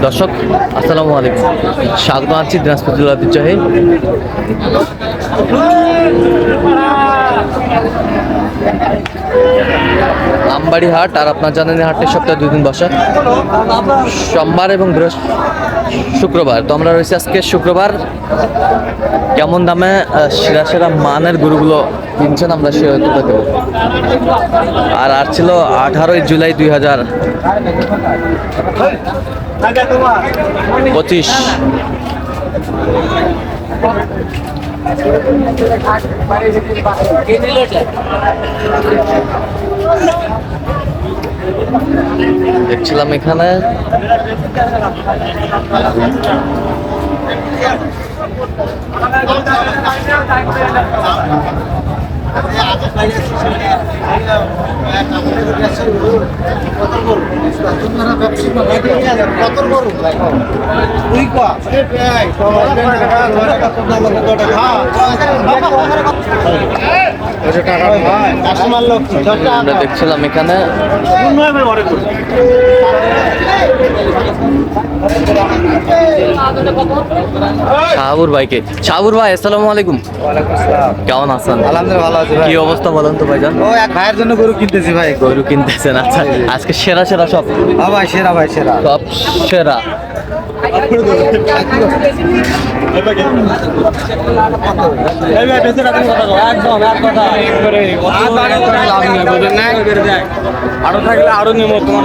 দর্শক আসসালামু আলাইকুম, স্বাগত আছি দিনাজপুর জেলার ঐতিহ্যবাহী আমবাড়ি হাট। আর আপনার জানেন হাটটি সপ্তাহে 2 দিন বসে, সোমবার এবং শুক্রবার। তো আমরা রয়েছি আজকে শুক্রবার। কেমন দামে সেরা সেরা মানের গরুগুলো কিনছেন আমরা সে তুলে দেব। আর ছিল 18 জুলাই 2025। দেখছিলাম এখানে আমরা দেখছিলাম এখানে শাহাবুর ভাইকে। শাহাবুর ভাই আসসালামু আলাইকুম। কেমন আছেন? আলহামদুলিল্লাহ ভালো আছি ভাই। কি অবস্থা বলেন তো ভাইজান? ও এক ভাইয়ের জন্য গরু কিনতেছি ভাই। গরু কিনতেছেন? আচ্ছা, আজকে সেরা সেরা সব। হ্যাঁ ভাই, সেরা ভাই, সেরা সব সেরা। আরো থাকলে আরো নেব তোমার।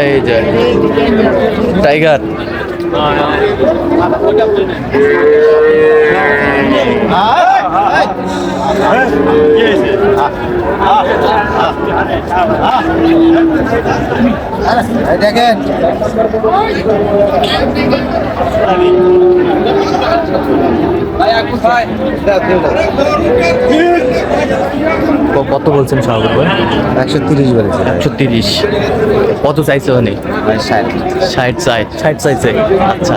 এই যে টাইগার। দেখেন কত বলছেন শাহাবুর ভাই? 130 বলেছে। 130। কত চাইছে ওখানে? 60 চাইছে। আচ্ছা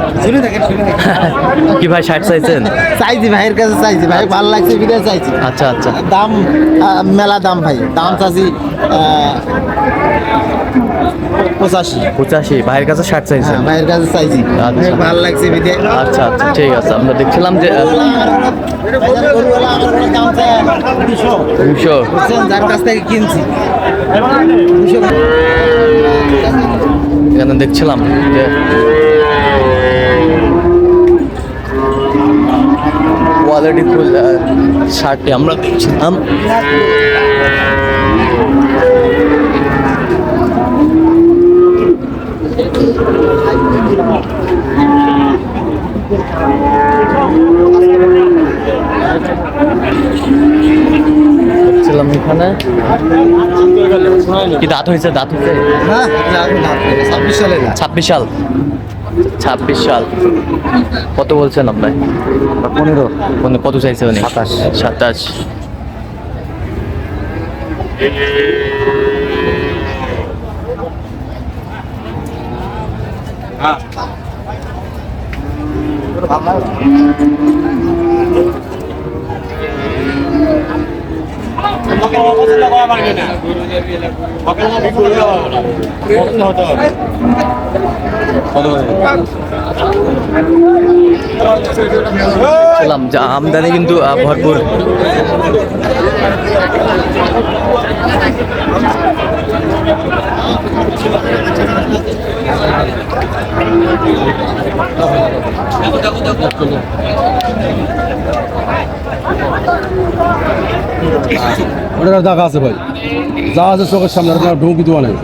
কি ভাই 60 চাইছেন? চাইছি ভাইয়ের কাছে, চাইছি ভাই, ভালো লাগছে বিদায় চাইছি। আচ্ছা আচ্ছা, দাম মেলা দাম ভাই, দাম চাইছি 85। ভাইয়ের কাছে 60 চাইছেন? ভাইয়ের কাছে চাইছি, আচ্ছা। ভালো লাগছে বিদায়। আচ্ছা আচ্ছা, ঠিক আছে। আমরা দেখছিলাম যে 200 যার কাছ থেকে কিনছি এখানে দেখছিলাম যে কোয়ালিটি ফুল শার্টটি আমরা দেখছিলাম। দেখছিলাম এখানে কি দাঁত হয়েছে? 26 সালে। 26 সাল। কত বলছেন আপনার? 15। কত চাইছে উনি? 27। আমদানি কিন্তু ভরপুর। ওটার দেখা আছে ভাই, যা আছে চোখের সামনে, আপনার ঢুকি দেওয়া নেই।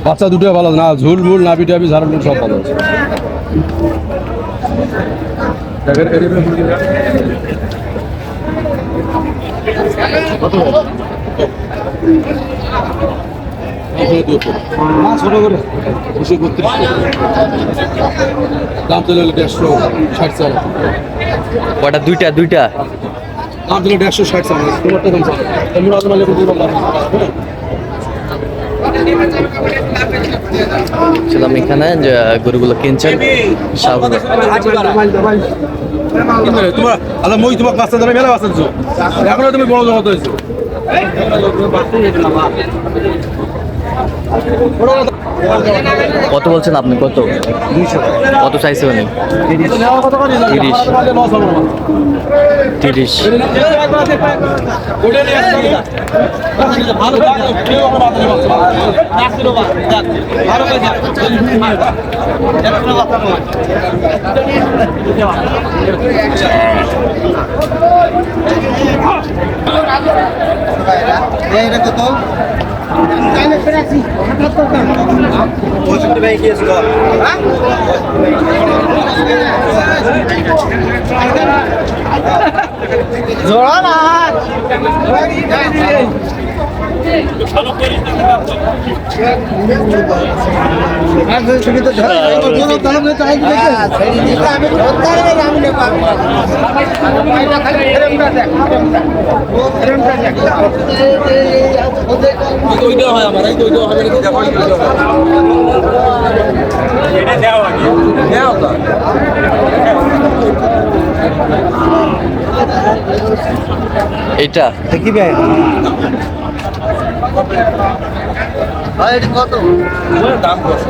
বাচ্চা দুটো ভালো না, ঝুল মুল নাবি টাবি ঝাড়াল সব ভালো আছে। ছোট করে 232 দাম তো 160 চাল। কটা? দুইটা দাম দিলে 160 চাল। তোমারটা দাম চাল। ছিলাম এখানে যে গরুগুলো কিনছেন শাহবাগ। তোমার আল্লাহ মই তোমার বাচ্চা ধরে মেলা বাচ্চা দিছো এখনো তুমি বড় জগৎ হয়েছো কত বলছেন আপনি? কত 200 কত চাইছে উনি? 30। এটা কত জোড়া না তুমি তো এটা কি ভাই কত দাম কত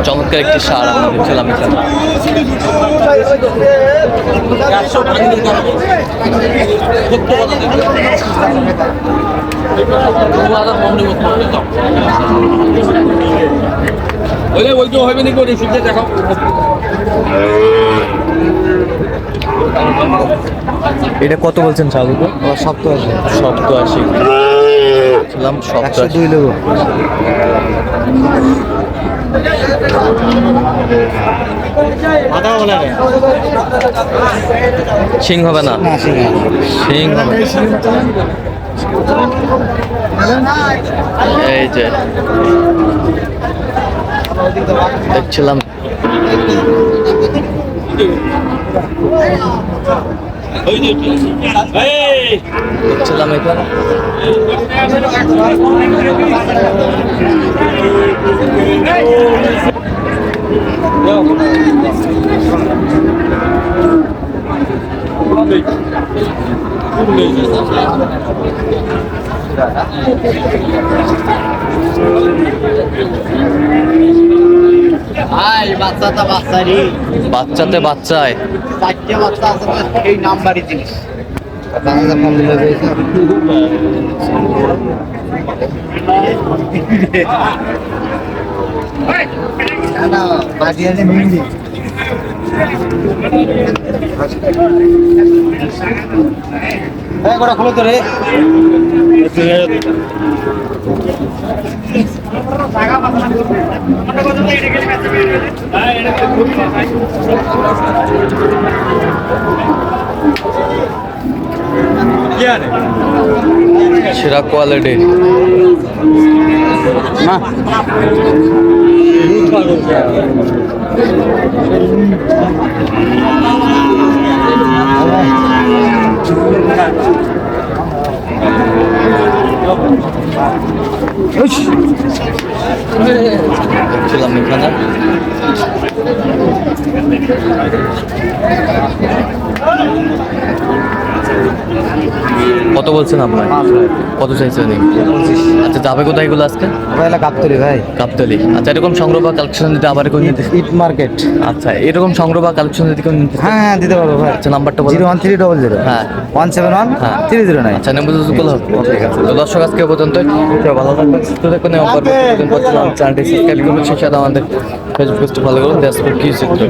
চমৎকার একটি সার আমি দেখছিলাম এখানে। এটা কত বলছেন শাহরুখ? 87। ছিলাম 102 লোক সিং হবে না? না সিং সিং হবে। এই যে দেখছিলাম দেখছিলাম এখানে বাচ্চাতে বাচ্চায় চারটে বাচ্চা আছে এই নাম্বারই জিনিস খোলো তো রে সেরা কোয়ালিটি না দেখছিলাম এখানে কত বলছেন আপনার? কত চাইছেন? আচ্ছা যাবে কোথায় এগুলো আজকে? গাবতলি ভাই গাবতলি। আচ্ছা এরকম সংগ্রহ বা কালেকশন দিতে আবার কোন নিতে? ইট মার্কেট আচ্ছা এরকম সংগ্রহ বা কালেকশন দিতে কোন নিতে? হ্যাঁ হ্যাঁ দিতে পারবো ভাই আচ্ছা নাম্বারটা বলুন। 01300 হ্যাঁ 171 হ্যাঁ 309 আচ্ছা নেম বুঝতে হবে। ঠিক আছে তো দর্শক আজকে পর্যন্ত ভালো থাকবেন সুস্থ থাকবেন এবং পরবর্তী চ্যানেলটি সাবস্ক্রাইব করবেন সেই সাথে আমাদের ফেসবুক পেজটি ফলো করুন। দেশ কি চিত্র।